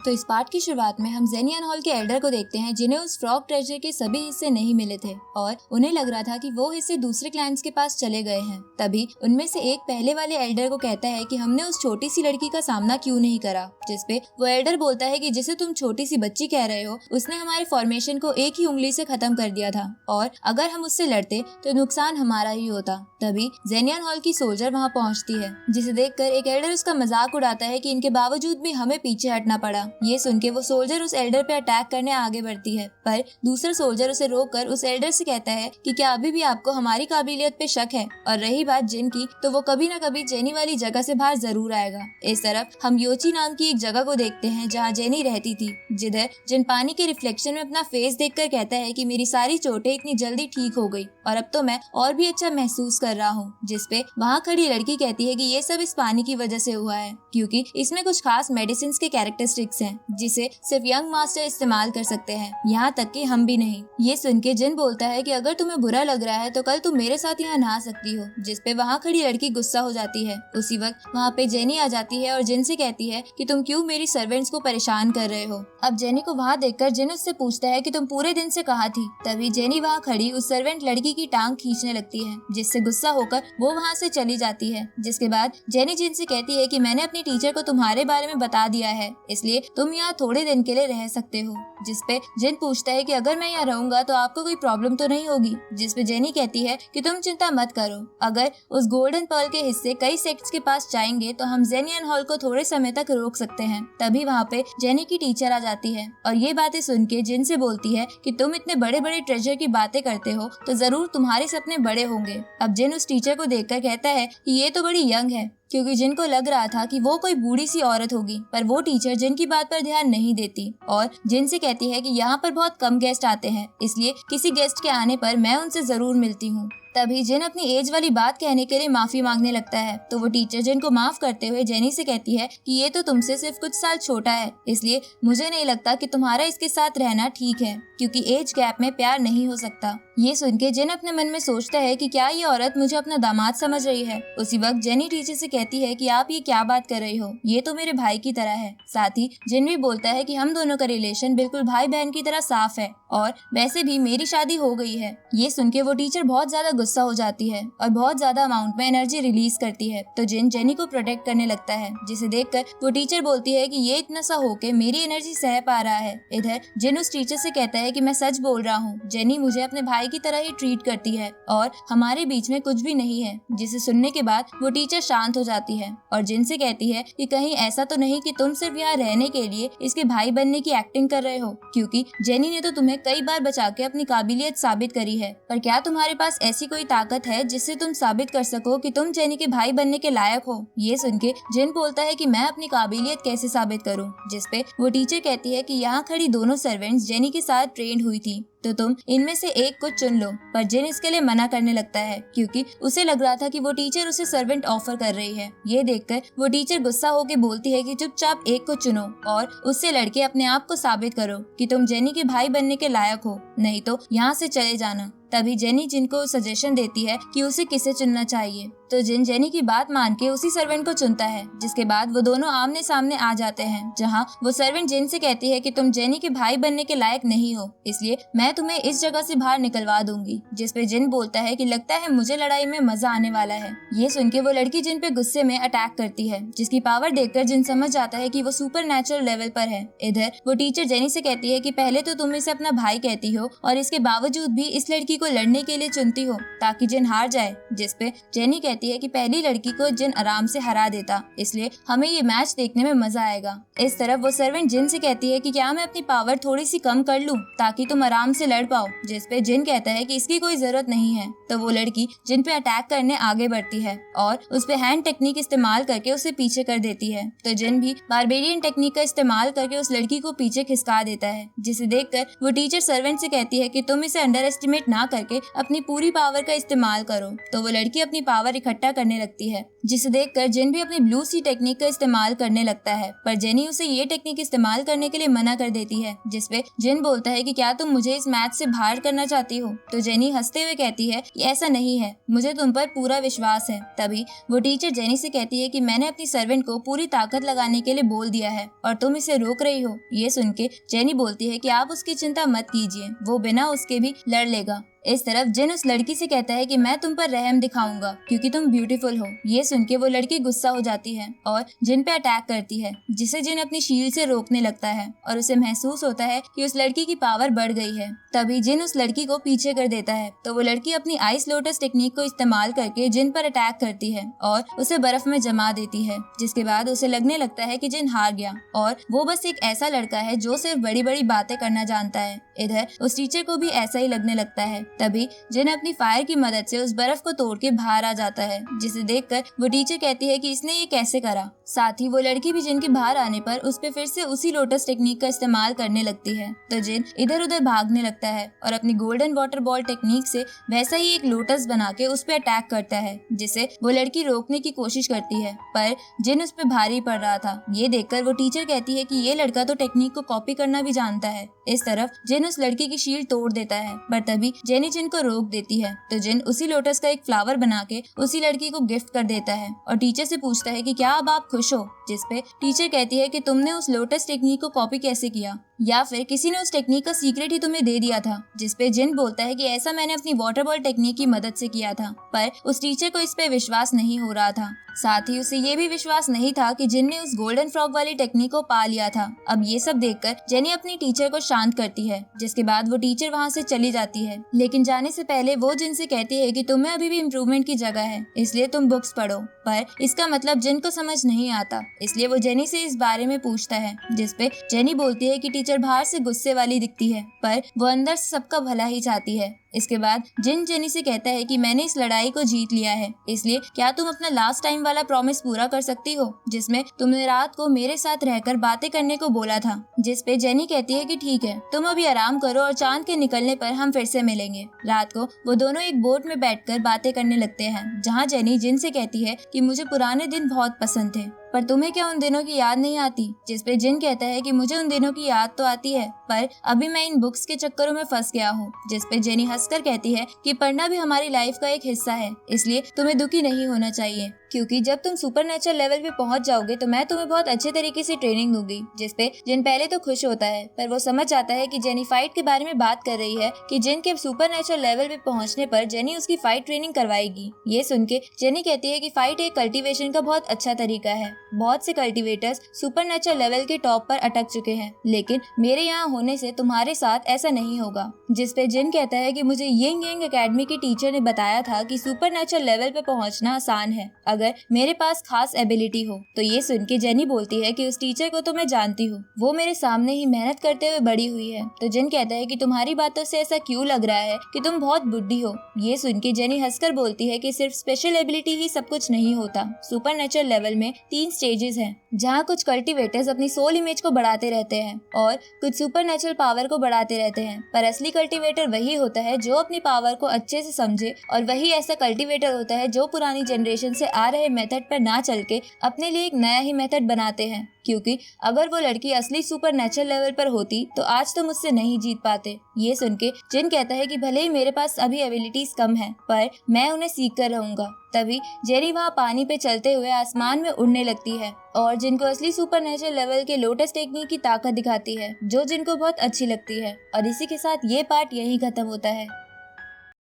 तो इस पार्ट की शुरुआत में हम जेनियन हॉल के एल्डर को देखते हैं जिन्हें उस फ्रॉग ट्रेजर के सभी हिस्से नहीं मिले थे और उन्हें लग रहा था कि वो हिस्से दूसरे क्लाइंट्स के पास चले गए हैं। तभी उनमें से एक पहले वाले एल्डर को कहता है कि हमने उस छोटी सी लड़की का सामना क्यों नहीं करा, जिसपे वो एल्डर बोलता है कि जिसे तुम छोटी सी बच्ची कह रहे हो उसने हमारे फॉर्मेशन को एक ही उंगली से खत्म कर दिया था और अगर हम उससे लड़ते तो नुकसान हमारा ही होता। तभी जेनियन हॉल की सोल्जर वहाँ पहुँचती है, जिसे देखकर एक एल्डर उसका मजाक उड़ाता है कि इनके बावजूद भी हमें पीछे हटना पड़ा। ये सुन के वो सोल्जर उस एल्डर पे अटैक करने आगे बढ़ती है, पर दूसरा सोल्जर उसे रोककर उस एल्डर से कहता है कि क्या अभी भी आपको हमारी काबिलियत पे शक है, और रही बात जिन की तो वो कभी न कभी जेनी वाली जगह से बाहर जरूर आएगा। इस तरफ हम योची नाम की एक जगह को देखते हैं जहाँ जेनी रहती थी, जिधर जिन पानी के रिफ्लेक्शन में अपना फेस देखकर कहता है कि मेरी सारी चोटें इतनी जल्दी ठीक हो गई और अब तो मैं और भी अच्छा महसूस कर रहा हूँ। जिसपे वहाँ खड़ी लड़की कहती है कि ये सब इस पानी की वजह से हुआ है, क्योंकि इसमें कुछ खास मेडिसिन के कैरेक्टरिस्टिक्स हैं जिसे सिर्फ यंग मास्टर इस्तेमाल कर सकते हैं, यहाँ तक कि हम भी नहीं। ये सुन के जिन बोलता है कि अगर तुम्हें बुरा लग रहा है तो कल तुम मेरे साथ यहाँ नहा सकती हो, जिसपे वहाँ खड़ी लड़की गुस्सा हो जाती है। उसी वक्त वहाँ पे जेनी आ जाती है और जिन से कहती है कि तुम क्यों मेरी सर्वेंट्स को परेशान कर रहे हो। अब जेनी को वहाँ देखकर जिन उससे पूछता है कि तुम पूरे दिन से कहाँ थी। तभी जेनी वहाँ खड़ी उस सर्वेंट लड़की की टांग खींचने लगती है, जिससे गुस्सा होकर वो वहाँ से चली जाती है। जिसके बाद जेनी जिन से कहती है कि मैंने अपनी टीचर को तुम्हारे बारे में बता दिया है, इसलिए तुम यहाँ थोड़े दिन के लिए रह सकते हो। जिसपे जिन पूछता है कि अगर मैं यहाँ रहूंगा तो आपको कोई प्रॉब्लम तो नहीं होगी। जिसपे जेनी कहती है कि तुम चिंता मत करो, अगर उस गोल्डन पर्ल के हिस्से कई सेक्ट्स के पास जाएंगे तो हम जेनियन हॉल को थोड़े समय तक रोक सकते हैं। तभी वहाँ पे जेनी की टीचर आ जाती है और ये बातें सुन के जिन से बोलती है कि तुम इतने बड़े बड़े ट्रेजर की बातें करते हो तो जरूर तुम्हारे सपने बड़े होंगे। अब जिन उस टीचर को देखकर कहता है कि ये तो बड़ी यंग है, क्योंकि जिनको लग रहा था कि वो कोई बूढ़ी सी औरत होगी, पर वो टीचर जिन की बात पर ध्यान नहीं देती और जिन से कहती है कि यहाँ पर बहुत कम गेस्ट आते हैं, इसलिए किसी गेस्ट के आने पर मैं उनसे जरूर मिलती हूँ। तभी जिन अपनी एज वाली बात कहने के लिए माफी मांगने लगता है, तो वो टीचर जिन को माफ करते हुए जेनी से कहती है कि ये तो तुमसे सिर्फ कुछ साल छोटा है, इसलिए मुझे नहीं लगता कि तुम्हारा इसके साथ रहना ठीक है, क्योंकि एज गैप में प्यार नहीं हो सकता। ये सुन के जिन अपने मन में सोचता है कि क्या ये औरत मुझे अपना दामाद समझ रही है। उसी वक्त जेनी टीचर से कहती है कि आप ये क्या बात कर रही हो, ये तो मेरे भाई की तरह है। साथ ही जिन भी बोलता है कि हम दोनों का रिलेशन बिल्कुल भाई बहन की तरह साफ है और वैसे भी मेरी शादी हो गई है। ये सुन के वो टीचर बहुत ज्यादा गुस्सा हो जाती है और बहुत ज्यादा अमाउंट में एनर्जी रिलीज करती है, तो जिन जेनी को प्रोटेक्ट करने लगता है, जिसे देखकर वो टीचर बोलती है कि ये इतना सा होके मेरी एनर्जी सह पा रहा है। इधर जिन उस टीचर से कहता है कि मैं सच बोल रहा हूँ, जेनी मुझे अपने भाई की तरह ही ट्रीट करती है और हमारे बीच में कुछ भी नहीं है। जिसे सुनने के बाद वो टीचर शांत हो जाती है और जिन से कहती है कि कहीं ऐसा तो नहीं कि तुम सिर्फ यहाँ रहने के लिए इसके भाई बनने की एक्टिंग कर रहे हो, क्योंकि जेनी ने तो तुम्हें कई बार बचा के अपनी काबिलियत साबित करी है, पर क्या तुम्हारे पास ऐसी कोई ताकत है जिससे तुम साबित कर सको कि तुम जेनी के भाई बनने के लायक हो। ये सुन के जिन बोलता है कि मैं अपनी काबिलियत कैसे साबित करूं, जिसपे वो टीचर कहती है कि यहाँ खड़ी दोनों सर्वेंट्स जेनी के साथ ट्रेंड हुई थी, तो तुम इनमें से एक को चुन लो। पर जिन इसके लिए मना करने लगता है, क्योंकि उसे लग रहा था कि वो टीचर उसे सर्वेंट ऑफर कर रही है। ये देखकर वो टीचर गुस्सा होकर बोलती है कि चुपचाप एक को चुनो और उससे लड़के अपने आप को साबित करो कि तुम जेनी के भाई बनने के लायक हो, नहीं तो यहाँ से चले जाना। तभी जेनी जिनको सजेशन देती है कि उसे किसे चुनना चाहिए, तो जिन जेनी की बात मान के उसी सर्वेंट को चुनता है। जिसके बाद वो दोनों आमने सामने आ जाते हैं, जहाँ वो सर्वेंट जिन से कहती है कि तुम जेनी के भाई बनने के लायक नहीं हो, इसलिए मैं तुम्हें इस जगह से बाहर निकलवा दूंगी। जिसपे जिन बोलता है कि लगता है मुझे लड़ाई में मजा आने वाला है। ये सुन के वो लड़की जिन पे गुस्से में अटैक करती है, जिसकी पावर देखकर जिन समझ जाता है कि वो सुपर नेचुरल लेवल पर है। इधर वो टीचर जेनी से कहती है कि पहले तो तुम इसे अपना भाई कहती हो और इसके बावजूद भी इस लड़की को लड़ने के लिए चुनती हो ताकि जिन हार जाए। जिसपे जेनी कहती है कि पहली लड़की को जिन आराम से हरा देता, इसलिए हमें ये मैच देखने में मजा आएगा। इस तरफ वो सर्वेंट जिन से कहती है कि क्या मैं अपनी पावर थोड़ी सी कम कर लूं ताकि तुम आराम से लड़ पाओ। जिसपे जिन कहता है कि इसकी कोई जरूरत नहीं है। तो वो लड़की जिन पे अटैक करने आगे बढ़ती है और उस पे हैंड टेक्निक इस्तेमाल करके उसे पीछे कर देती है। तो जिन भी बारबेरियन टेक्निक का इस्तेमाल करके उस लड़की को पीछे खिसका देता है, जिसे देखकर वो टीचर सर्वेंट से कहती है कि तुम इसे अंडर एस्टिमेट ना करके अपनी पूरी पावर का इस्तेमाल करो। तो वो लड़की अपनी पावर इकट्ठा करने लगती है, जिसे देखकर जिन भी अपनी ब्लू सी टेक्निक का इस्तेमाल करने लगता है। पर जेनी उसे ये टेक्निक इस्तेमाल करने के लिए मना कर देती है, जिसपे जिन बोलता है कि क्या तुम मुझे इस मैच से बाहर करना चाहती हो। तो जेनी हंसते हुए कहती है कि ऐसा नहीं है, मुझे तुम पर पूरा विश्वास है। तभी वो टीचर जेनी से कहती है कि मैंने अपनी सर्वेंट को पूरी ताकत लगाने के लिए बोल दिया है और तुम इसे रोक रही हो। ये सुन के जेनी बोलती है कि आप उसकी चिंता मत कीजिए, वो बिना उसके भी लड़ लेगा। इस तरफ जिन उस लड़की से कहता है कि मैं तुम पर रहम दिखाऊंगा क्योंकि तुम ब्यूटीफुल हो। ये सुन के वो लड़की गुस्सा हो जाती है और जिन पे अटैक करती है, जिसे जिन अपनी शील्ड से रोकने लगता है और उसे महसूस होता है कि उस लड़की की पावर बढ़ गई है। तभी जिन उस लड़की को पीछे कर देता है तो वो लड़की अपनी आइस लोटस टेक्निक को इस्तेमाल करके जिन पर अटैक करती है और उसे बर्फ में जमा देती है, जिसके बाद उसे लगने लगता है कि जिन हार गया और वो बस एक ऐसा लड़का है जो सिर्फ बड़ी बड़ी बातें करना जानता है। इधर उस टीचर को भी ऐसा ही लगने लगता है। तभी जिन अपनी फायर की मदद से उस बर्फ को तोड़ के बाहर आ जाता है, जिसे देखकर वो टीचर कहती है कि इसने ये कैसे करा। साथ ही वो लड़की भी जिन के बाहर आने पर उस पे फिर से उसी लोटस टेक्निक का इस्तेमाल करने लगती है। तो जिन इधर उधर भागने लगता है और अपनी गोल्डन वाटर बॉल टेक्निक से वैसा ही एक लोटस बना के उस पे अटैक करता है, जिसे वो लड़की रोकने की कोशिश करती है, पर जिन उस पे भारी पड़ रहा था। ये देखकर वो टीचर कहती है कि ये लड़का तो टेक्निक को कॉपी करना भी जानता है। इस तरफ जिन उस लड़की की शील्ड तोड़ देता है, पर तभी जेनी जिन को रोक देती है। तो जिन उसी लोटस का एक फ्लावर बना के उसी लड़की को गिफ्ट कर देता है और टीचर से पूछता है कि क्या अब आप खुश हो। जिसपे टीचर कहती है कि तुमने उस लोटस टेक्निक को कॉपी कैसे किया, या फिर किसी ने उस टेक्निक का सीक्रेट ही तुम्हें दे दिया था। जिसपे जिन बोलता है कि ऐसा मैंने अपनी वाटर बॉल टेक्निक की मदद से किया था। पर उस टीचर को इस पे विश्वास नहीं हो रहा था। साथ ही उसे ये भी विश्वास नहीं था कि जिन ने उस गोल्डन फ्रॉग वाली टेक्निक को पा लिया था। अब ये सब देखकर जेनी अपनी टीचर को शांत करती है, जिसके बाद वो टीचर वहाँ से चली जाती है। लेकिन जाने से पहले वो जिन से कहती है कि तुम्हें अभी भी इम्प्रूवमेंट की जगह है, इसलिए तुम बुक्स पढ़ो। पर इसका मतलब जिन को समझ नहीं आता, इसलिए वो जेनी से इस बारे में पूछता है। जिसपे जेनी बोलती है कि टीचर बाहर से गुस्से वाली दिखती है, पर वो अंदर से सबका भला ही चाहती है। इसके बाद जिन जेनी से कहता है कि मैंने इस लड़ाई को जीत लिया है, इसलिए क्या तुम अपना लास्ट टाइम वाला प्रॉमिस पूरा कर सकती हो, जिसमें तुमने रात को मेरे साथ रहकर बातें करने को बोला था। जिसपे जेनी कहती है कि ठीक है, तुम अभी आराम करो और चांद के निकलने पर हम फिर से मिलेंगे। रात को वो दोनों एक बोट में बैठकर बातें करने लगते हैं, जहाँ जेनी जिन से कहती है कि मुझे पुराने दिन बहुत पसंद थे, पर तुम्हें क्या उन दिनों की याद नहीं आती। जिसपे जिन कहता है कि मुझे उन दिनों की याद तो आती है, पर अभी मैं इन बुक्स के चक्करों में फंस गया हूँ। जिसपे जेनी हंसकर कहती है कि पढ़ना भी हमारी लाइफ का एक हिस्सा है, इसलिए तुम्हें दुखी नहीं होना चाहिए, क्योंकि जब तुम सुपरनेचुरल लेवल पे पहुंच जाओगे तो मैं तुम्हें बहुत अच्छे तरीके से ट्रेनिंग दूंगी। जिसपे जिन पहले तो खुश होता है, पर वो समझ जाता है कि जेनी फाइट के बारे में बात कर रही है, कि जिन के सुपरनेचुरल लेवल पे पहुंचने पर जेनी उसकी फाइट ट्रेनिंग करवाएगी। ये सुन के जेनी कहती है कि फाइट एक कल्टीवेशन का बहुत अच्छा तरीका है। बहुत से कल्टीवेटर्स सुपरनेचुरल लेवल के टॉप पर अटक चुके हैं, लेकिन मेरे यहाँ होने से तुम्हारे साथ ऐसा नहीं होगा। जिसपे जिन कहता है कि मुझे यिंग यांग एकेडमी के टीचर ने बताया था कि सुपरनेचुरल लेवल पे पहुंचना आसान है अगर मेरे पास खास एबिलिटी हो। तो ये सुन के जेनी बोलती है कि उस टीचर को तो मैं जानती हूँ, वो मेरे सामने ही मेहनत करते हुए बड़ी हुई है। तो जिन कहता है कि तुम्हारी बातों से ऐसा क्यों लग रहा है कि तुम बहुत बुढ़ी हो। ये सुन के जेनी हंसकर बोलती है कि सिर्फ स्पेशल एबिलिटी ही सब कुछ नहीं होता। सुपरनेचुरल लेवल में 3 स्टेजेस हैं, जहाँ कुछ कल्टीवेटर्स अपनी सोल इमेज को बढ़ाते रहते हैं और कुछ सुपरनेचुरल पावर को बढ़ाते रहते हैं। पर असली कल्टीवेटर वही होता है जो अपनी पावर को अच्छे से समझे, और वही ऐसा कल्टीवेटर होता है जो पुरानी जनरेशन से आ रहे मेथड पर ना चल के अपने लिए एक नया ही मेथड बनाते हैं। क्योंकि अगर वो लड़की असली सुपरनेचुरल लेवल पर होती तो आज तो मुझसे नहीं जीत पाते। ये सुन के जिन कहता है कि भले ही मेरे पास अभी एबिलिटीज कम है, पर मैं उन्हें सीख कर रहूंगा। तभी जेनी वहाँ पानी पे चलते हुए आसमान में उड़ने लगती है और जिनको असली सुपरनेचुरल लेवल के लोटस टेक्निक की ताकत दिखाती है, जो जिनको बहुत अच्छी लगती है। और इसी के साथ ये पार्ट यही खत्म होता है।